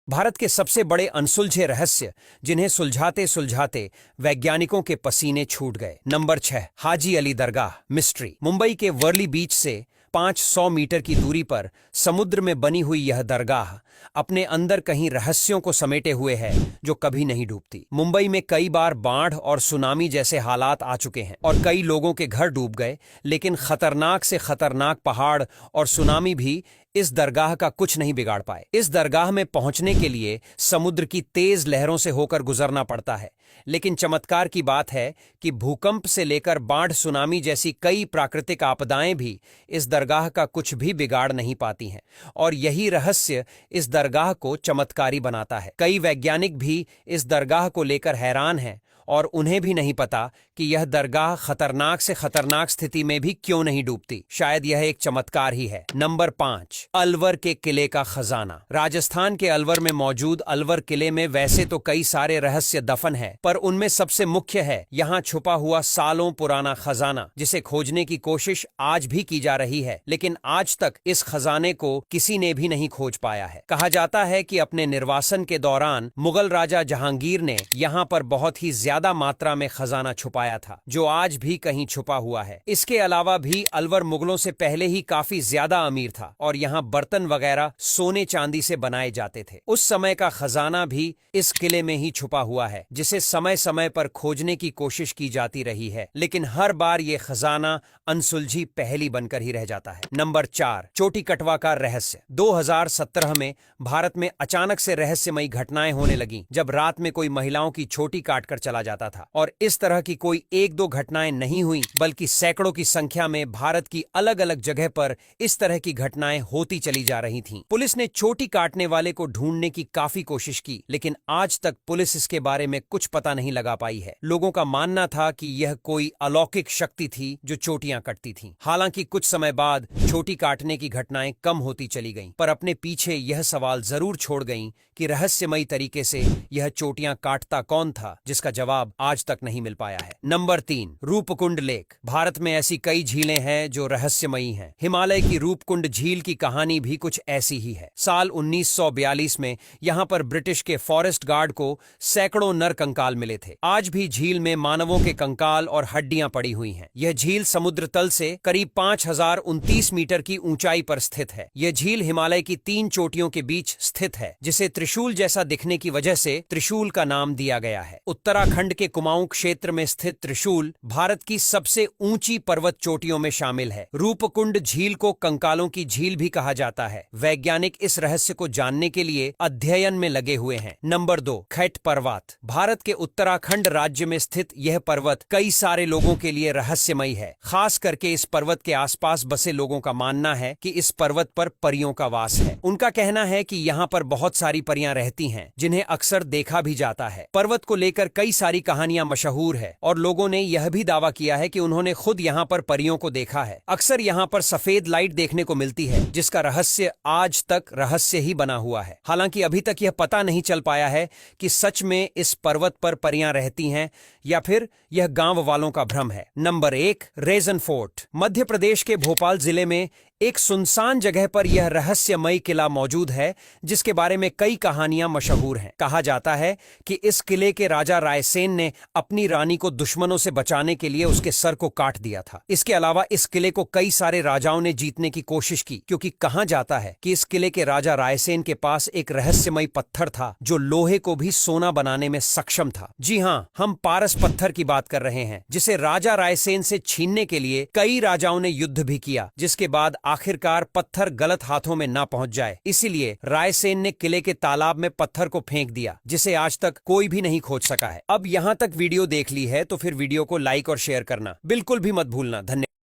भारत के सबसे बड़े अनसुलझे रहस्य जिन्हें सुलझाते सुलझाते वैज्ञानिकों के पसीने छूट गए। नंबर 6, हाजी अली दरगाह मिस्ट्री। मुंबई के वर्ली बीच से 500 मीटर की दूरी पर समुद्र में बनी हुई यह दरगाह अपने अंदर कहीं रहस्यों को समेटे हुए है जो कभी नहीं डूबती। मुंबई में कई बार बाढ़ और सुनामी जैसे हालात आ चुके हैं और कई लोगों के घर डूब गए, लेकिन खतरनाक से खतरनाक पहाड़ और सुनामी भी इस दरगाह का कुछ नहीं बिगाड़ पाए। इस दरगाह में पहुंचने के लिए समुद्र की तेज लहरों से होकर गुजरना पड़ता है, लेकिन चमत्कार की बात है कि भूकंप से लेकर बाढ़ सुनामी जैसी कई प्राकृतिक आपदाएं भी इस दरगाह का कुछ भी बिगाड़ नहीं पाती हैं, और यही रहस्य इस दरगाह को चमत्कारी बनाता है। कई वैज्ञानिक भी इस दरगाह को लेकर हैरान हैं और उन्हें भी नहीं पता कि यह दरगाह खतरनाक से खतरनाक स्थिति में भी क्यों नहीं डूबती। शायद यह एक चमत्कार ही है। नंबर 5, अलवर के किले का खजाना। राजस्थान के अलवर में मौजूद अलवर किले में वैसे तो कई सारे रहस्य दफन है, पर उनमें सबसे मुख्य है यहाँ छुपा हुआ सालों पुराना खजाना, जिसे खोजने की कोशिश आज भी की जा रही है, लेकिन आज तक इस खजाने को किसी ने भी नहीं खोज पाया है। कहा जाता है कि अपने निर्वासन के दौरान मुगल राजा जहांगीर ने यहाँ पर बहुत ही ज्यादा मात्रा में खजाना छुपाया था, जो आज भी कहीं छुपा हुआ है। इसके अलावा भी अलवर मुगलों से पहले ही काफी ज्यादा अमीर था और यहाँ बर्तन वगैरह सोने चांदी से बनाए जाते थे। उस समय का खजाना भी इस किले में ही छुपा हुआ है, जिसे समय समय पर खोजने की कोशिश की जाती रही है, लेकिन हर बार ये खजाना अनसुलझी पहेली बनकर ही रह जाता है। नंबर 4, चोटी कटवा का रहस्य। 2017 में भारत में अचानक से रहस्यमयी घटनाएं होने लगी, जब रात में कोई महिलाओं की चोटी काटकर चला जाता था, और इस तरह की कोई एक दो घटनाएं नहीं हुई, बल्कि सैकड़ों की संख्या में भारत की अलग अलग जगह पर इस तरह की घटनाएं होती चली जा रही थीं। पुलिस ने चोटी काटने वाले को ढूंढने की काफी कोशिश की, लेकिन आज तक पुलिस इसके बारे में कुछ पता नहीं लगा पाई है। लोगों का मानना था कि यह कोई अलौकिक शक्ति थी जो चोटियां कटती थीं। हालांकि कुछ समय बाद चोटी काटने की घटनाएं कम होती चली गईं, पर अपने पीछे यह सवाल जरूर छोड़ गईं कि रहस्यमयी तरीके से यह चोटियां काटता कौन था, जिसका जवाब आज तक नहीं मिल पाया है। Number 3, Roopkund lake. भारत में ऐसी कई झीलें हैं जो रहस्यमयी हैं। हिमालय की रूपकुंड झील की कहानी भी कुछ ऐसी ही है। साल 1942 में यहाँ पर ब्रिटिश के फॉरेस्ट गार्ड को सैकड़ों नर कंकाल मिले थे। आज भी झील में मानवों के कंकाल और हड्डियां पड़ी हुई हैं। यह झील समुद्र तल से करीब 5029 मीटर की ऊंचाई पर स्थित है। यह झील हिमालय की 3 चोटियों के बीच स्थित है, जिसे त्रिशूल जैसा दिखने की वजह से त्रिशूल का नाम दिया गया है। उत्तराखंड के कुमाऊं क्षेत्र में स्थित त्रिशूल भारत की सबसे ऊंची पर्वत चोटियों में शामिल है। रूपकुंड झील को कंकालों की झील भी कहा जाता है। वैज्ञानिक इस रहस्य को जानने के लिए अध्ययन में लगे हुए हैं। नंबर 2, खैट पर्वत। भारत के उत्तराखंड राज्य में स्थित यह पर्वत कई सारे लोगों के लिए रहस्यमयी है। खास करके इस पर्वत के आसपास बसे लोगों का मानना है कि इस पर्वत पर परियों का वास है। उनका कहना है कि यहाँ पर बहुत सारी परियां रहती हैं, जिन्हें अक्सर देखा भी जाता है। पर्वत को लेकर कई सारी कहानियां मशहूर है और लोगों ने यह भी दावा किया है कि उन्होंने खुद यहाँ पर परियों को देखा है। अक्सर यहाँ पर सफेद लाइट देखने को मिलती है, जिसका रहस्य आज तक रहस्य ही बना हुआ है। हालांकि अभी तक यह पता नहीं चल पाया है कि सच में इस पर्वत पर परियां रहती हैं या फिर यह गांव वालों का भ्रम है। Number 1, Raisen fort. मध्य प्रदेश के भोपाल जिले में एक सुनसान जगह पर यह रहस्यमयी किला मौजूद है, जिसके बारे में कई कहानियां मशहूर हैं। कहा जाता है कि इस किले के राजा रायसेन ने अपनी रानी को दुश्मनों से बचाने के लिए उसके सर को काट दिया था। इसके अलावा इस किले को कई सारे राजाओं ने जीतने की कोशिश की, क्योंकि कहा जाता है कि इस किले के राजा रायसेन के पास एक रहस्यमयी पत्थर था जो लोहे को भी सोना बनाने में सक्षम था। जी हाँ, हम पारस पत्थर की बात कर रहे हैं, जिसे राजा रायसेन से छीनने के लिए कई राजाओं ने युद्ध भी किया, जिसके बाद आखिरकार पत्थर गलत हाथों में ना पहुंच जाए, इसीलिए रायसेन ने किले के तालाब में पत्थर को फेंक दिया, जिसे आज तक कोई भी नहीं खोज सका है। अब यहाँ तक वीडियो देख ली है तो फिर वीडियो को लाइक और शेयर करना बिल्कुल भी मत भूलना। धन्यवाद।